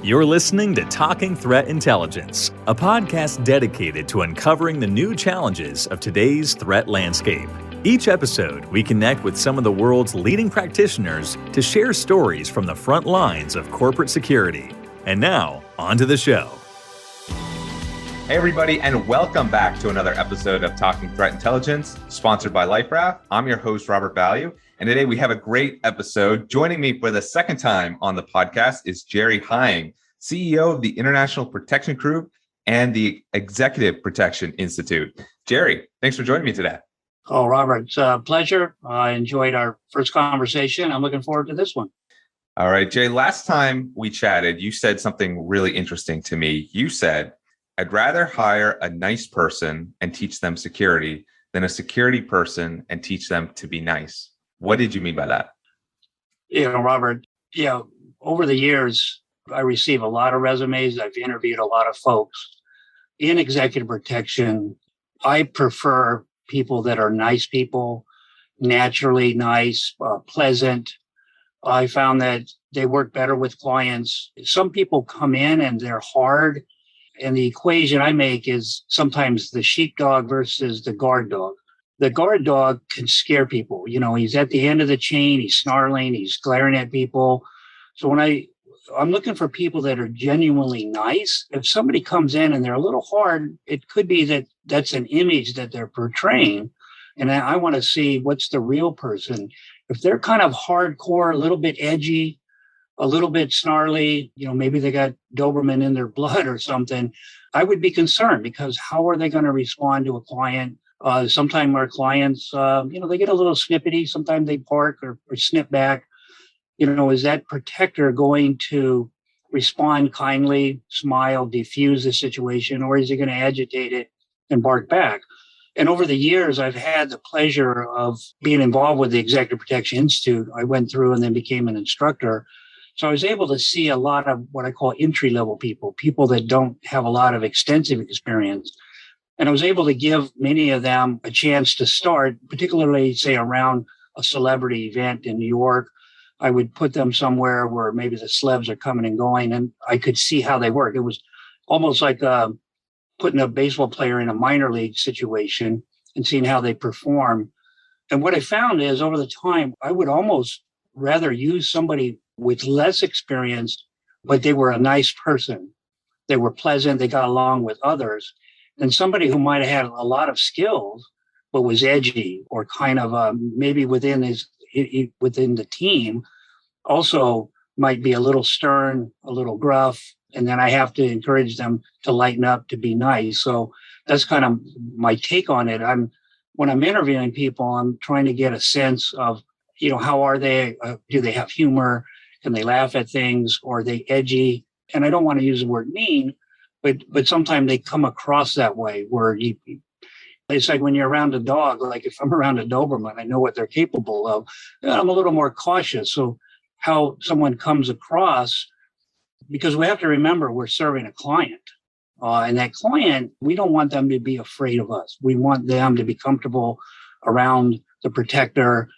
You're listening to Talking Threat Intelligence, a podcast dedicated to uncovering the new challenges of today's threat landscape. Each episode, we connect with some of the world's leading practitioners to share stories from the front lines of corporate security. And now, on to the show. Hey everybody, and welcome back to another episode of Talking Threat Intelligence, sponsored by LifeRaft. I'm your host, Robert Value, and today we have a great episode. Joining me for the second time on the podcast is Jerry Hying, CEO of the International Protection Group and the Executive Protection Institute. Jerry, thanks for joining me today. Oh, Robert, it's a pleasure. I enjoyed our first conversation. I'm looking forward to this one. All right, Jay, last time we chatted, you said something really interesting to me. You said, I'd rather hire a nice person and teach them security than a security person and teach them to be nice. What did you mean by that? Robert, over the years, I receive a lot of resumes. I've interviewed a lot of folks. In executive protection, I prefer people that are nice people, naturally nice, pleasant. I found that they work better with clients. Some people come in and they're hard. And the equation I make is sometimes the sheepdog versus the guard dog. The guard dog can scare people. He's at the end of the chain. He's snarling. He's glaring at people. So when I'm looking for people that are genuinely nice. If somebody comes in and they're a little hard, it could be that that's an image that they're portraying. And I want to see what's the real person. If they're kind of hardcore, a little bit edgy, a little bit snarly, maybe they got Doberman in their blood or something, I would be concerned because how are they going to respond to a client? Sometimes our clients, they get a little snippety. Sometimes they bark or snip back. Is that protector going to respond kindly, smile, diffuse the situation, or is he going to agitate it and bark back? And over the years, I've had the pleasure of being involved with the Executive Protection Institute. I went through and then became an instructor. So I was able to see a lot of what I call entry-level people that don't have a lot of extensive experience. And I was able to give many of them a chance to start, particularly, say, around a celebrity event in New York. I would put them somewhere where maybe the celebs are coming and going, and I could see how they work. It was almost like putting a baseball player in a minor league situation and seeing how they perform. And what I found is over the time, I would almost rather use somebody with less experience, but they were a nice person. They were pleasant. They got along with others. And somebody who might have had a lot of skills, but was edgy or kind of maybe within the team, also might be a little stern, a little gruff. And then I have to encourage them to lighten up, to be nice. So that's kind of my take on it. When I'm interviewing people, I'm trying to get a sense of, how are they? Do they have humor? Can they laugh at things? Or are they edgy? And I don't want to use the word mean, but sometimes they come across that way where it's like when you're around a dog, like if I'm around a Doberman, I know what they're capable of. I'm a little more cautious. So how someone comes across, because we have to remember we're serving a client. And that client, we don't want them to be afraid of us. We want them to be comfortable around the protector,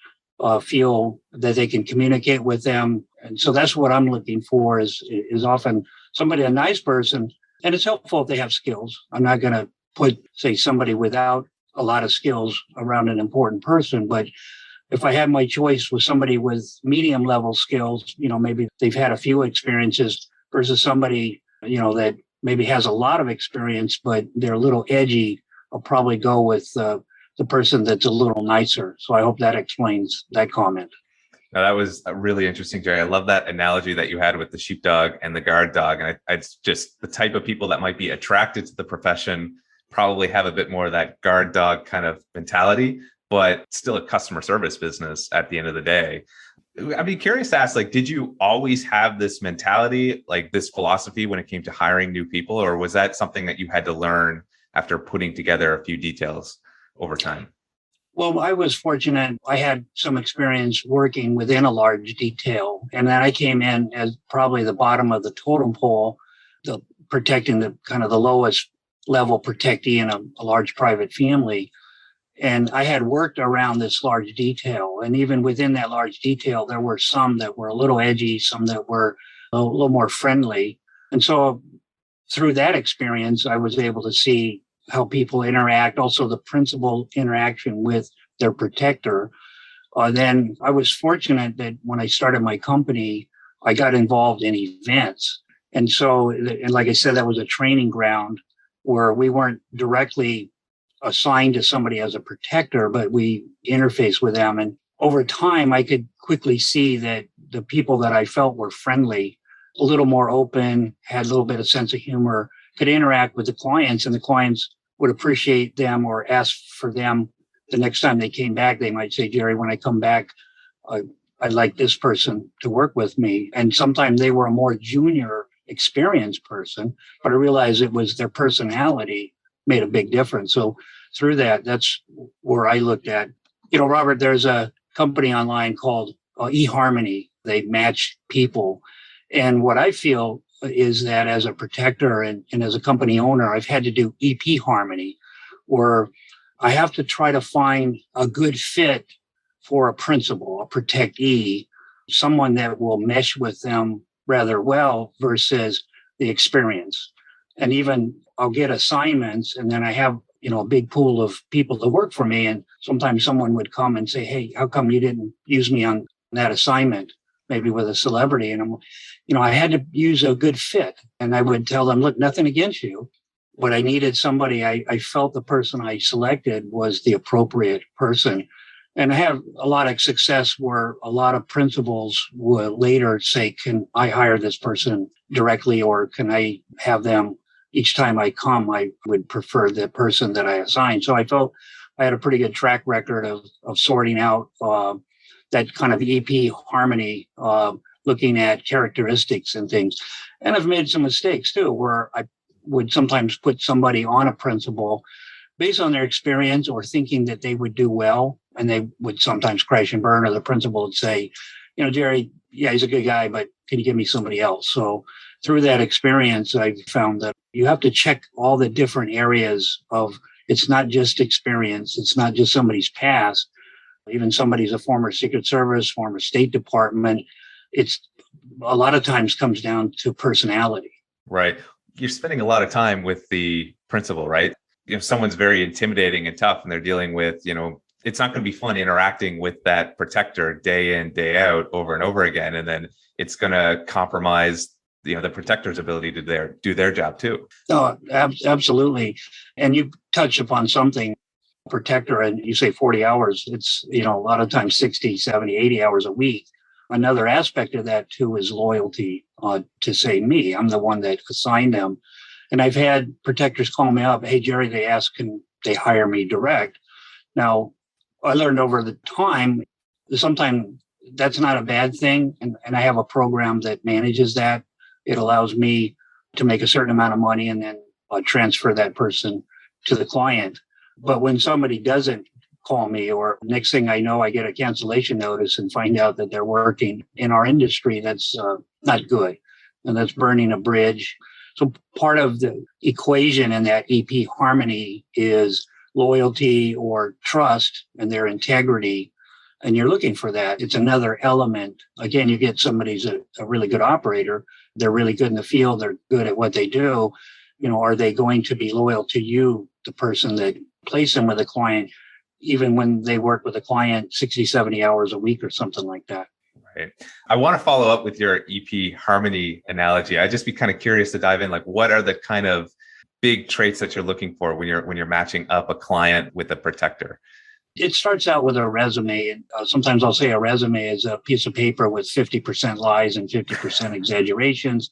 feel that they can communicate with them. And so that's what I'm looking for is often somebody, a nice person. And it's helpful if they have skills. I'm not going to put, say, somebody without a lot of skills around an important person. But if I had my choice with somebody with medium level skills, maybe they've had a few experiences versus somebody, that maybe has a lot of experience, but they're a little edgy, I'll probably go with the person that's a little nicer. So I hope that explains that comment. Now, that was really interesting, Jerry. I love that analogy that you had with the sheepdog and the guard dog. And it's just the type of people that might be attracted to the profession probably have a bit more of that guard dog kind of mentality, but still a customer service business at the end of the day. I'd be curious to ask, did you always have this mentality, this philosophy when it came to hiring new people, or was that something that you had to learn after putting together a few details over time? Well, I was fortunate. I had some experience working within a large detail, and then I came in as probably the bottom of the totem pole, protecting the kind of the lowest level protectee in a large private family. And I had worked around this large detail. And even within that large detail, there were some that were a little edgy, some that were a little more friendly. And so through that experience, I was able to see how people interact, also the principal interaction with their protector. Then I was fortunate that when I started my company, I got involved in events. And so, and like I said, that was a training ground where we weren't directly assigned to somebody as a protector, but we interfaced with them. And over time, I could quickly see that the people that I felt were friendly, a little more open, had a little bit of sense of humor, could interact with the clients, and the clients would appreciate them or ask for them. The next time they came back, they might say, Jerry, when I come back, I'd like this person to work with me. And sometimes they were a more junior, experienced person, but I realized it was their personality made a big difference. So through that, that's where I looked at, Robert, there's a company online called eHarmony. They match people. And what I feel is that as a protector and as a company owner, I've had to do EP Harmony, where I have to try to find a good fit for a principal, a protectee, someone that will mesh with them rather well versus the experience. And even I'll get assignments, and then I have, a big pool of people to work for me. And sometimes someone would come and say, hey, how come you didn't use me on that assignment, maybe with a celebrity? And I had to use a good fit. And I would tell them, look, nothing against you, but I needed somebody. I felt the person I selected was the appropriate person. And I have a lot of success where a lot of principals will later say, can I hire this person directly, or can I have them each time I come? I would prefer the person that I assign. So I felt I had a pretty good track record of sorting out that kind of EP harmony, looking at characteristics and things. And I've made some mistakes too, where I would sometimes put somebody on a principal based on their experience or thinking that they would do well. And they would sometimes crash and burn, or the principal would say, Jerry, yeah, he's a good guy, but can you give me somebody else? So through that experience, I found that you have to check all the different areas of, it's not just experience. It's not just somebody's past. Even somebody's a former Secret Service, former State Department. It's a lot of times comes down to personality. Right. You're spending a lot of time with the principal, right? If someone's very intimidating and tough and they're dealing with, it's not going to be fun interacting with that protector day in, day out, over and over again. And then it's going to compromise, the protector's ability to do their job too. No, absolutely. And you touched upon something, protector, and you say 40 hours. It's, a lot of times 60, 70, 80 hours a week. Another aspect of that too is loyalty to say me. I'm the one that assigned them. And I've had protectors call me up. Hey, Jerry, they ask, can they hire me direct? Now, I learned over the time, sometimes that's not a bad thing. And I have a program that manages that. It allows me to make a certain amount of money and then transfer that person to the client. But when somebody doesn't call me, or next thing I know, I get a cancellation notice and find out that they're working in our industry, that's not good. And that's burning a bridge. So part of the equation in that EP harmony is loyalty or trust and their integrity. And you're looking for that. It's another element. Again, you get somebody's a really good operator. They're really good in the field. They're good at what they do. Are they going to be loyal to you, the person that placed them with a client, even when they work with a client 60, 70 hours a week or something like that? Right. I want to follow up with your EP harmony analogy. I'd just be kind of curious to dive in, like, what are the kind of big traits that you're looking for when you're matching up a client with a protector? It starts out with a resume. And sometimes I'll say a resume is a piece of paper with 50% lies and 50% exaggerations.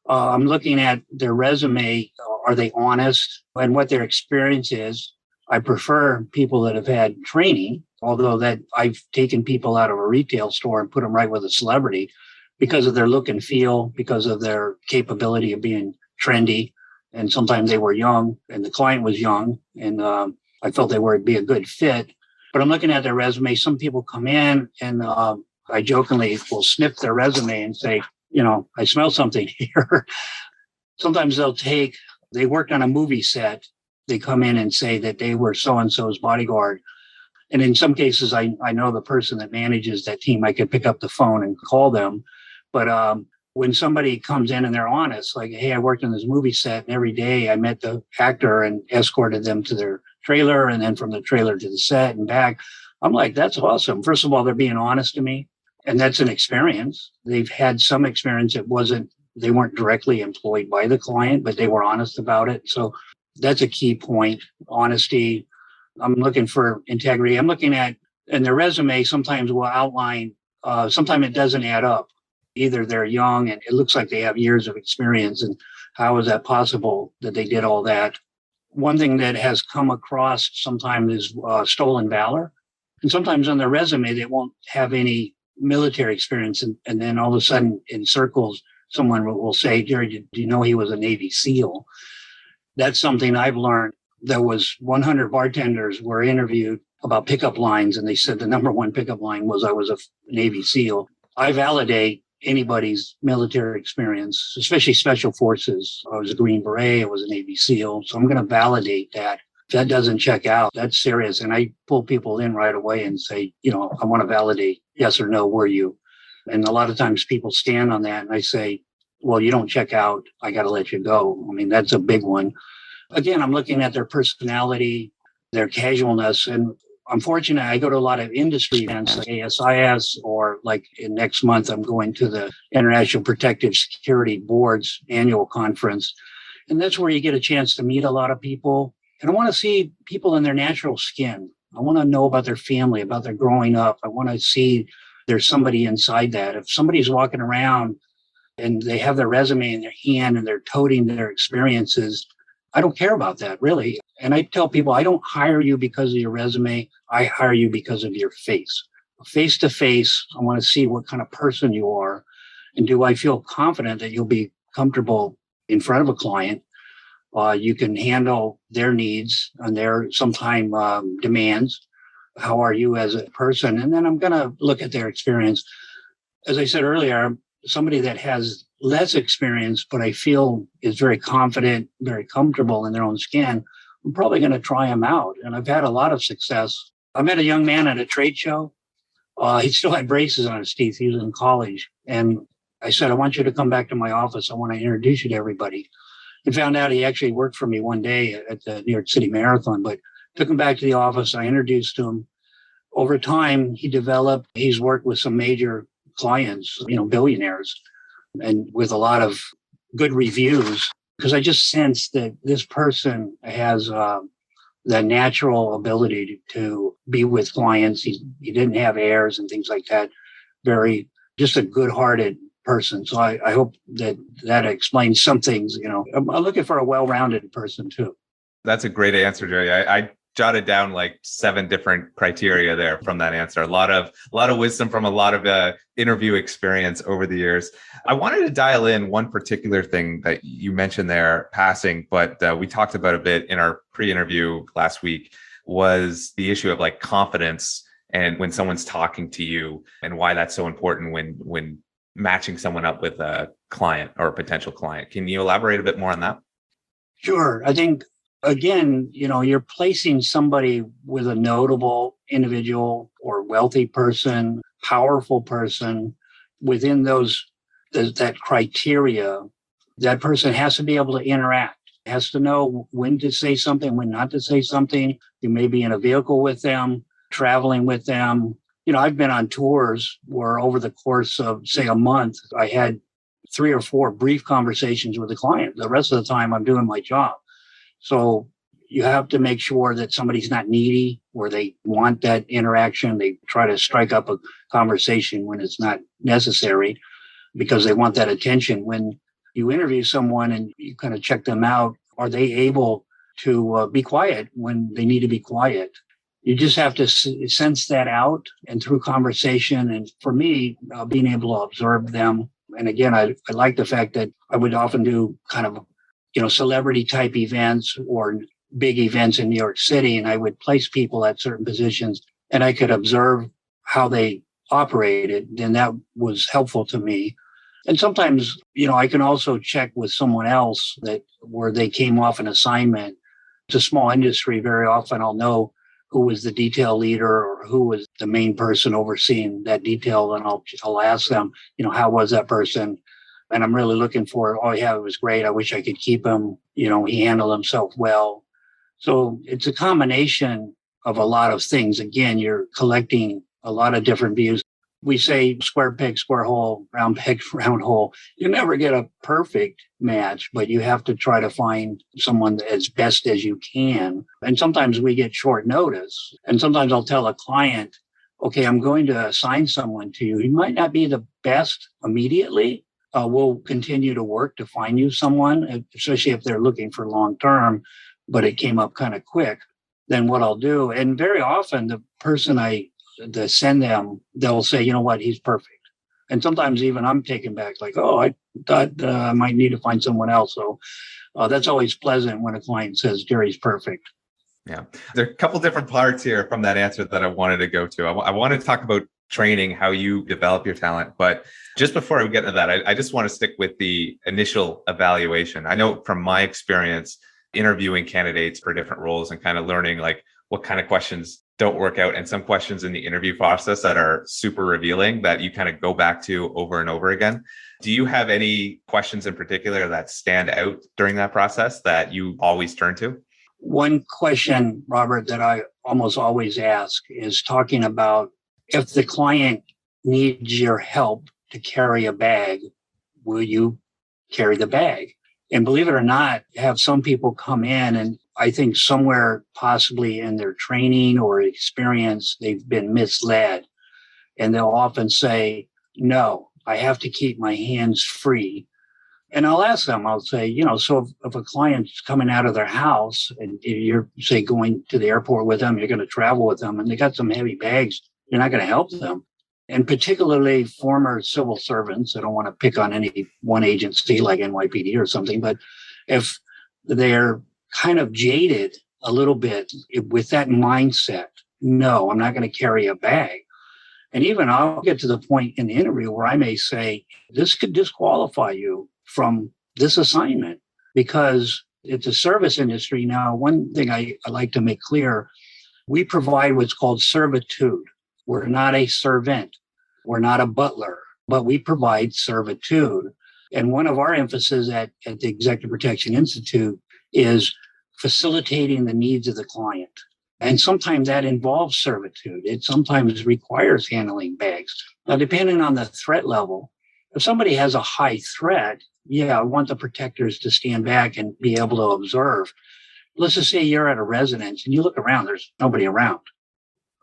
I'm looking at their resume. Are they honest? And what their experience is. I prefer people that have had training, although that I've taken people out of a retail store and put them right with a celebrity because of their look and feel, because of their capability of being trendy. And sometimes they were young and the client was young, and I felt they would be a good fit. But I'm looking at their resume. Some people come in and I jokingly will sniff their resume and say, I smell something here. Sometimes they worked on a movie set. They come in and say that they were so-and-so's bodyguard. And in some cases, I know the person that manages that team. I could pick up the phone and call them. But when somebody comes in and they're honest, like, hey, I worked on this movie set and every day I met the actor and escorted them to their trailer and then from the trailer to the set and back. I'm like, that's awesome. First of all, they're being honest to me. And that's an experience. They've had some experience. They weren't directly employed by the client, but they were honest about it. So that's a key point. Honesty. I'm looking for integrity. I'm looking at, and their resume sometimes will outline, sometimes it doesn't add up. Either they're young and it looks like they have years of experience. And how is that possible that they did all that? One thing that has come across sometimes is stolen valor. And sometimes on their resume, they won't have any military experience. And then all of a sudden in circles, someone will say, Jerry, do you know he was a Navy SEAL? That's something I've learned. There was 100 bartenders were interviewed about pickup lines. And they said the number one pickup line was, I was a Navy SEAL. I validate anybody's military experience, especially special forces. I was a Green Beret. I was a Navy SEAL. So I'm going to validate that. If that doesn't check out, that's serious. And I pull people in right away and say, I want to validate yes or no, were you? And a lot of times people stand on that and I say, well, you don't check out. I got to let you go. I mean, that's a big one. Again, I'm looking at their personality, their casualness. And unfortunately, I go to a lot of industry events like ASIS or like next month, I'm going to the International Protective Security Board's annual conference. And that's where you get a chance to meet a lot of people. And I want to see people in their natural skin. I want to know about their family, about their growing up. I want to see there's somebody inside that. If somebody's walking around and they have their resume in their hand and they're toting their experiences, I don't care about that, really. And I tell people, I don't hire you because of your resume. I hire you because of your face. Face to face, I want to see what kind of person you are. And do I feel confident that you'll be comfortable in front of a client? You can handle their needs and their sometime demands. How are you as a person? And then I'm going to look at their experience. As I said earlier, somebody that has less experience, but I feel is very confident, very comfortable in their own skin, I'm probably going to try them out. And I've had a lot of success. I met a young man at a trade show. He still had braces on his teeth. He was in college. And I said, I want you to come back to my office. I want to introduce you to everybody. And found out he actually worked for me one day at the New York City Marathon, but took him back to the office. I introduced him. Over time, he's worked with some major clients, billionaires, and with a lot of good reviews, because I just sense that this person has the natural ability to be with clients. He didn't have airs and things like that. Just a good-hearted person. So I hope that explains some things. I'm looking for a well-rounded person too. That's a great answer, Jerry. I jotted down like 7 different criteria there from that answer. A lot of wisdom from a lot of interview experience over the years. I wanted to dial in one particular thing that you mentioned there, passing, but we talked about a bit in our pre-interview last week, was the issue of like confidence and when someone's talking to you and why that's so important when matching someone up with a client or a potential client. Can you elaborate a bit more on that? Sure. I think, again, you're placing somebody with a notable individual or wealthy person, powerful person within that criteria. That person has to be able to interact, has to know when to say something, when not to say something. You may be in a vehicle with them, traveling with them. I've been on tours where over the course of, say, a month, I had 3 or 4 brief conversations with the client. The rest of the time, I'm doing my job. So you have to make sure that somebody's not needy or they want that interaction. They try to strike up a conversation when it's not necessary because they want that attention. When you interview someone and you kind of check them out, are they able to be quiet when they need to be quiet? You just have to sense that out and through conversation. And for me, being able to observe them. And again, I like the fact that I would often do kind of, celebrity type events or big events in New York City. And I would place people at certain positions and I could observe how they operated. Then that was helpful to me. And sometimes, I can also check with someone else where they came off an assignment. It's a small industry. Very often I'll know who was the detail leader or who was the main person overseeing that detail. And I'll ask them, how was that person? and I'm really looking for, oh yeah, it was great. I wish I could keep him. He handled himself well. So it's a combination of a lot of things. Again, you're collecting a lot of different views. We say square peg, square hole, round peg, round hole. You never get a perfect match, but you have to try to find someone as best as you can. And sometimes we get short notice. And sometimes I'll tell a client, okay, I'm going to assign someone to you. He might not be the best immediately. We'll continue to work to find you someone, especially if they're looking for long term, but it came up kind of quick. Then what I'll do, and very often the person to send them, they'll say, you know what, he's perfect. And sometimes even I'm taken back, like, oh, I thought I might need to find someone else. So that's always pleasant when a client says Jerry's perfect. Yeah. There are a couple different parts here from that answer that I wanted to go to. I want to talk about training, how you develop your talent. But just before we get into that, I just want to stick with the initial evaluation. I know from my experience interviewing candidates for different roles and kind of learning like what kind of questions don't work out, and some questions in the interview process that are super revealing that you kind of go back to over and over again. Do you have any questions in particular that stand out during that process that you always turn to? One question, Robert, that I almost always ask is talking about if the client needs your help to carry a bag, will you carry the bag? And believe it or not, have some people come in, and I think somewhere possibly in their training or experience, they've been misled. And they'll often say, no, I have to keep my hands free. And I'll ask them, I'll say, so if a client's coming out of their house and you're, say, going to the airport with them, you're going to travel with them, and they got some heavy bags, you're not going to help them. And particularly former civil servants, I don't want to pick on any one agency like NYPD or something, but if they're kind of jaded a little bit with that mindset, no, I'm not going to carry a bag. And even I'll get to the point in the interview where I may say, this could disqualify you from this assignment because it's a service industry. Now, one thing I like to make clear, we provide what's called servitude. We're not a servant. We're not a butler, but we provide servitude. And one of our emphasis at the Executive Protection Institute is facilitating the needs of the client. And sometimes that involves servitude. It sometimes requires handling bags. Now, depending on the threat level, if somebody has a high threat, yeah, I want the protectors to stand back and be able to observe. Let's just say you're at a residence and you look around, there's nobody around.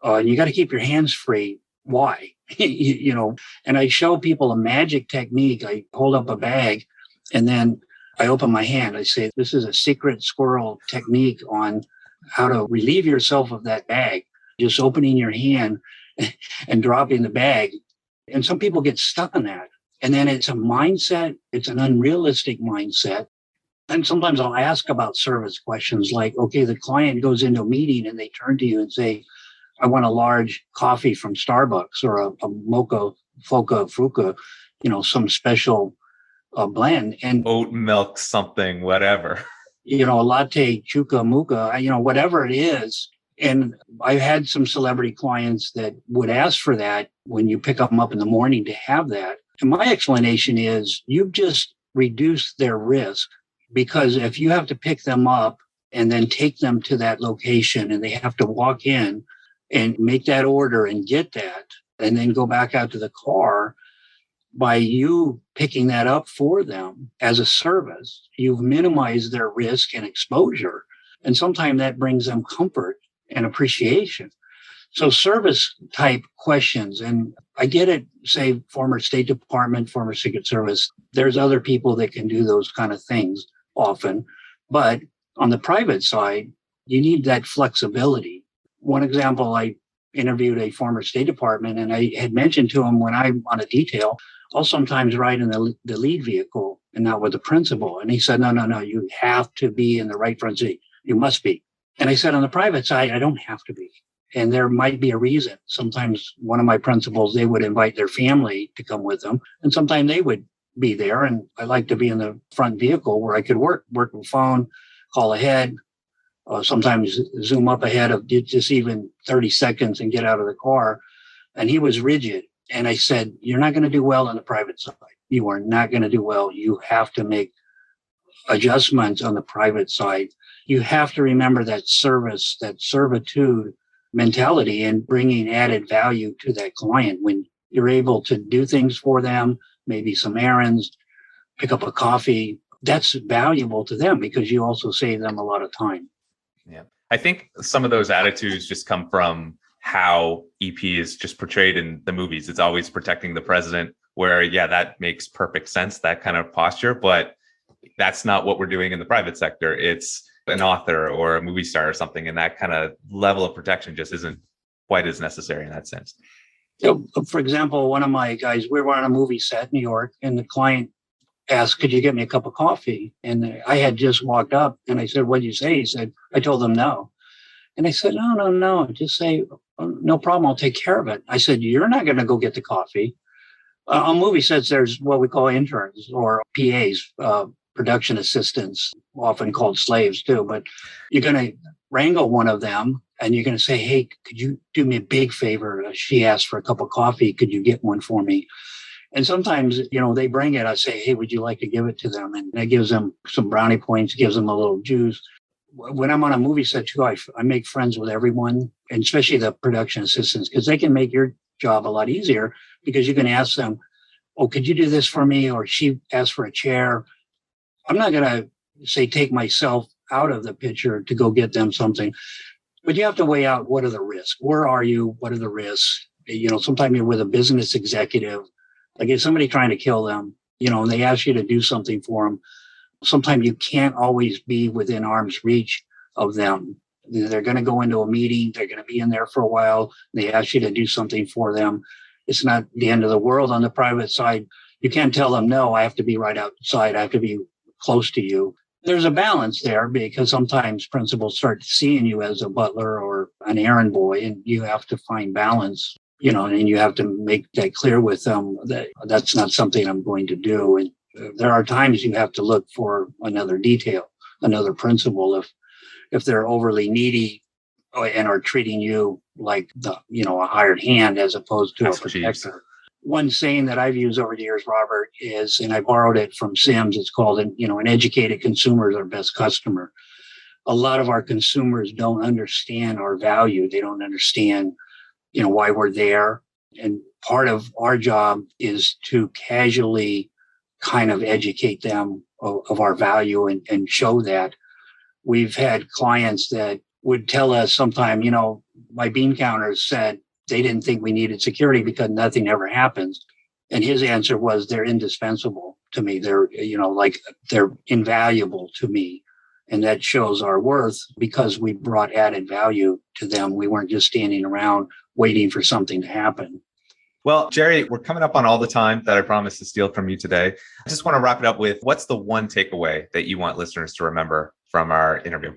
And you got to keep your hands free. Why? And I show people a magic technique. I hold up a bag and then I open my hand. I say, this is a secret squirrel technique on how to relieve yourself of that bag. Just opening your hand and dropping the bag. And some people get stuck on that. And then it's a mindset. It's an unrealistic mindset. And sometimes I'll ask about service questions like, okay, the client goes into a meeting and they turn to you and say, I want a large coffee from Starbucks or a mocha, foca, fuca, some special blend. And oat milk, something, whatever. A latte, chuka, muka, whatever it is. And I've had some celebrity clients that would ask for that when you pick them up in the morning to have that. And my explanation is you've just reduced their risk, because if you have to pick them up and then take them to that location and they have to walk in and make that order and get that and then go back out to the car, by you picking that up for them as a service, you've minimized their risk and exposure. And sometimes that brings them comfort and appreciation. So service type questions, and I get it, say former State Department, former Secret Service, there's other people that can do those kind of things often. But on the private side, you need that flexibility. One example, I interviewed a former State Department and I had mentioned to him when I'm on a detail, I'll sometimes ride in the lead vehicle and not with the principal. And he said, no, you have to be in the right front seat. You must be. And I said, on the private side, I don't have to be. And there might be a reason. Sometimes one of my principals, they would invite their family to come with them. And sometimes they would be there. And I like to be in the front vehicle where I could work the phone, call ahead, sometimes zoom up ahead of just even 30 seconds and get out of the car. And he was rigid. And I said, you're not going to do well on the private side. You are not going to do well. You have to make adjustments on the private side. You have to remember that service, that servitude mentality, and bringing added value to that client when you're able to do things for them, maybe some errands, pick up a coffee. That's valuable to them because you also save them a lot of time. Yeah. I think some of those attitudes just come from how EP is just portrayed in the movies. It's always protecting the president, where, yeah, that makes perfect sense, that kind of posture, but that's not what we're doing in the private sector. It's an author or a movie star or something, and that kind of level of protection just isn't quite as necessary in that sense. So, for example, one of my guys, we were on a movie set in New York, and the client asked, could you get me a cup of coffee? And I had just walked up and I said, what'd you say? He said, I told them no. And I said, no, just say, no problem, I'll take care of it. I said, you're not going to go get the coffee. On movie sets, there's what we call interns or PAs, production assistants, often called slaves too. But you're going to wrangle one of them and you're going to say, hey, could you do me a big favor? She asked for a cup of coffee. Could you get one for me? And sometimes, they bring it. I say, hey, would you like to give it to them? And that gives them some brownie points, gives them a little juice. When I'm on a movie set too, I make friends with everyone, and especially the production assistants, because they can make your job a lot easier because you can ask them, oh, could you do this for me? Or she asked for a chair. I'm not going to say take myself out of the picture to go get them something, but you have to weigh out what are the risks? Where are you? What are the risks? Sometimes you're with a business executive, like if somebody trying to kill them, and they ask you to do something for them. Sometimes you can't always be within arm's reach of them. They're going to go into a meeting. They're going to be in there for a while. They ask you to do something for them. It's not the end of the world on the private side. You can't tell them, no, I have to be right outside. I have to be close to you. There's a balance there because sometimes principals start seeing you as a butler or an errand boy, and you have to find balance, and you have to make that clear with them that that's not something I'm going to do. And there are times you have to look for another detail, another principle. If they're overly needy and are treating you like a hired hand as opposed to a protector. One saying that I've used over the years, Robert, is, and I borrowed it from Sims, it's called, an educated consumer is our best customer. A lot of our consumers don't understand our value. They don't understand, why we're there. And part of our job is to casually kind of educate them of our value and show that. We've had clients that would tell us sometime, my bean counters said they didn't think we needed security because nothing ever happens. And his answer was, they're indispensable to me. They're, they're invaluable to me. And that shows our worth because we brought added value to them. We weren't just standing around waiting for something to happen. Well, Jerry, we're coming up on all the time that I promised to steal from you today. I just want to wrap it up with, what's the one takeaway that you want listeners to remember from our interview?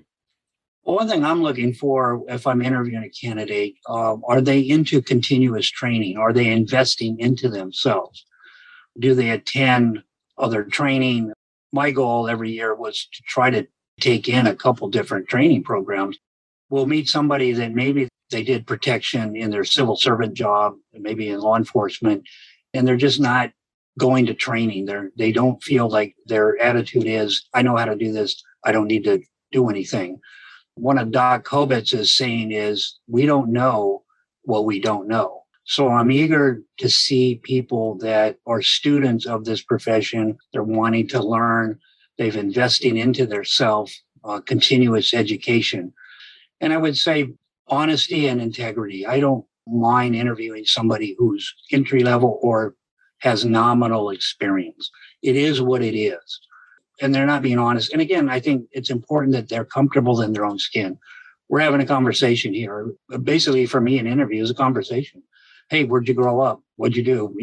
Well, one thing I'm looking for if I'm interviewing a candidate, are they into continuous training? Are they investing into themselves? Do they attend other training? My goal every year was to try to take in a couple different training programs. We'll meet somebody that maybe they did protection in their civil servant job, maybe in law enforcement, and they're just not going to training. They don't feel like their attitude is, I know how to do this. I don't need to do anything. One of Doc Hobitz's saying is, we don't know what we don't know. So I'm eager to see people that are students of this profession. They're wanting to learn. They've invested into their self, continuous education. And I would say honesty and integrity. I don't mind interviewing somebody who's entry level or has nominal experience. It is what it is. And they're not being honest. And again, I think it's important that they're comfortable in their own skin. We're having a conversation here. Basically, for me, an interview is a conversation. Hey, where'd you grow up? What'd you do?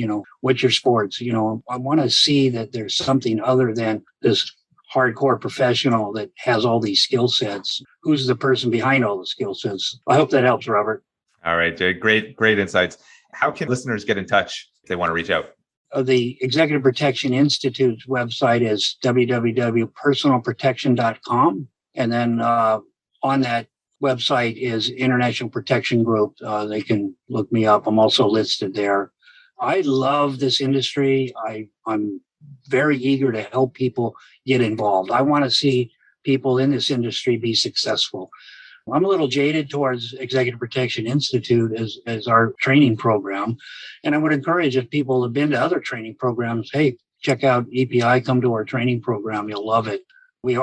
What's your sports? I want to see that there's something other than this hardcore professional that has all these skill sets. Who's the person behind all the skill sets? I hope that helps, Robert. All right, Jay. Great insights. How can listeners get in touch if they want to reach out? The Executive Protection Institute's website is www.personalprotection.com. And then on that website is International Protection Group. They can look me up. I'm also listed there. I love this industry. I'm very eager to help people get involved. I want to see people in this industry be successful. I'm a little jaded towards Executive Protection Institute as our training program. And I would encourage, if people have been to other training programs, hey, check out EPI, come to our training program. You'll love it. We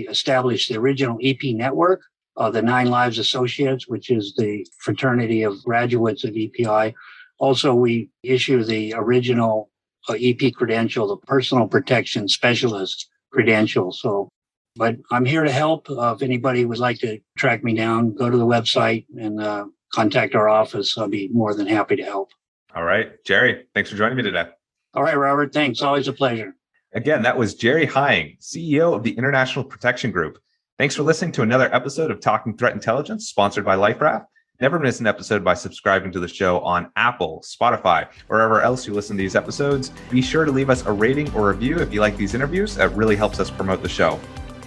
established the original EP network of the 9 Lives Associates, which is the fraternity of graduates of EPI. Also, we issue the original EP credential, the Personal Protection Specialist credential. But I'm here to help. If anybody would like to track me down, go to the website and contact our office. I'll be more than happy to help. All right, Jerry, thanks for joining me today. All right, Robert, thanks. Always a pleasure. Again, that was Jerry Hying, CEO of the International Protection Group. Thanks for listening to another episode of Talking Threat Intelligence, sponsored by LifeRaft. Never miss an episode by subscribing to the show on Apple, Spotify, or wherever else you listen to these episodes. Be sure to leave us a rating or review if you like these interviews. That really helps us promote the show.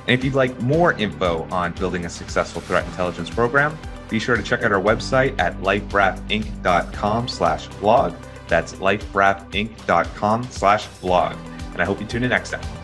And if you'd like more info on building a successful threat intelligence program, be sure to check out our website at liferafinc.com/blog. That's liferafinc.com/blog. And I hope you tune in next time.